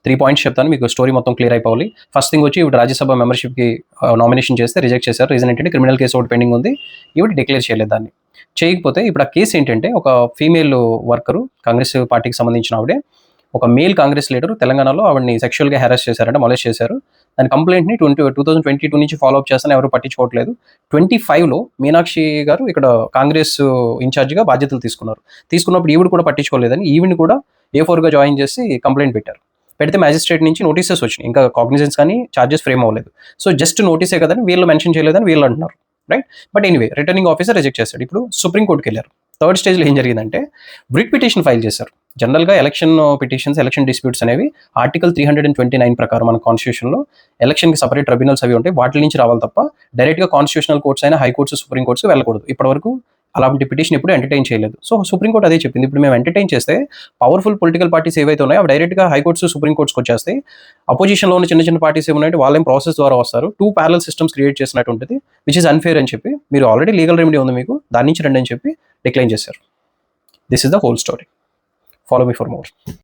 3 points చెప్తాను, మీకు story మొత్తం క్లియర్ అయిపోవాలి. ఫస్ట్ థింగ్ వచ్చి ఈవిడ రాజ్యసభ మెంబర్షిప్కి నామినేషన్ చేస్తే రిజెక్ట్ చేశారు. రీజన్ ఏంటంటే క్రిమినల్ కేసు ఒకటి పెండింగ్ ఉంది, ఈవిడ డిక్లేర్ చేయలేదు దాన్ని. చేయకపోతే ఇప్పుడు ఆ కేసు ఏంటంటే ఒక ఫీమేల్ వర్కరు కాంగ్రెస్ పార్టీకి సంబంధించిన ఆవిడే ఒక మేల్ కాంగ్రెస్ లీడర్ తెలంగాణలో ఆవిడని సెక్షువల్గా హెరాస్ చేశారంటే, మొలెస్ట్ చేశారు. దాని కంప్లైంట్ని 2022 నుంచి ఫాలో అప్ చేస్తాను, ఎవరు పట్టించుకోవట్లేదు. 25లో మీనాక్షి గారు ఇక్కడ కాంగ్రెస్ ఇన్ఛార్జిగా బాధ్యతలు తీసుకున్నప్పుడు ఈవిడ కూడా పట్టించుకోలేదని ఈవిని కూడా A4గా జాయిన్ చేసి కంప్లైంట్ పెట్టారు. పెడితే మ్యాజిస్ట్రేట్ నుంచి నోటీసెస్ వచ్చినాయి, ఇంకా కాగ్నిజెన్స్ కానీ ఛార్జెస్ ఫ్రేమ్ అవ్వలేదు. సో జస్ట్ నోటీసే కదని వీళ్ళు మెన్షన్ చేయలేదని వీళ్ళు అంటున్నారు, right? But anyway returning officer reject చేశాడు. ఇప్పుడు సుప్రీంకోర్టుకి వెళ్ళారు. థర్డ్ స్టేజ్లో ఏం జరిగిందంటే రిట్ పిటిషన్ ఫైల్ చేశారు. జనరల్గా ఎలక్షన్ పిటిషన్స్, ఎలక్షన్ డిస్ప్యూట్స్ అనేవి ఆర్టికల్ 329 ప్రకారం మన కాన్స్టిట్యూషన్లో ఎలక్షన్కి సపరేట్ ట్రిబ్యునల్స్ అవి ఉంటాయి, వాటి నుంచి రావాలి తప్ప డైరెక్ట్గా కాన్స్టిట్యూషనల్ కోర్ట్స్ అయినా హైకోర్ట్స్, సుప్రీం కోర్ట్స్కి వెళ్ళకూడదు. ఇప్పటివరకు అలాంటి పిటిషన్ ఎప్పుడు ఎంటర్టైన్ చేయలేదు. సో సుప్రీంకోర్టు అదే చెప్పింది. ఇప్పుడు మేము ఎంటర్టైన్ చేస్తే పవర్ఫుల్ పొలిటికల్ పార్టీస్ ఏవైతే ఉన్నాయో అవి డైరెక్ట్గా హైకోర్ట్స్, సుప్రీం కోర్ట్స్కి వచ్చేస్తాయి. అపోజిషన్లో ఉన్న చిన్న చిన్న పార్టీస్ ఏమున్నాయంటే వాళ్ళేం ప్రాసెస్ ద్వారా వస్తారు. 2 ప్యారలల్ సిస్టమ్స్ క్రియేట్ చేసినట్టు ఉంటుంది, విచ్ ఇస్ అన్ఫేర్ అని చెప్పి మీరు ఆల్రెడీ లీగల్ రెమెడీ ఉంది మీకు, దాని నుంచి రండి అని చెప్పి డిక్లైన్ చేశారు. This is the whole story. Follow me for more.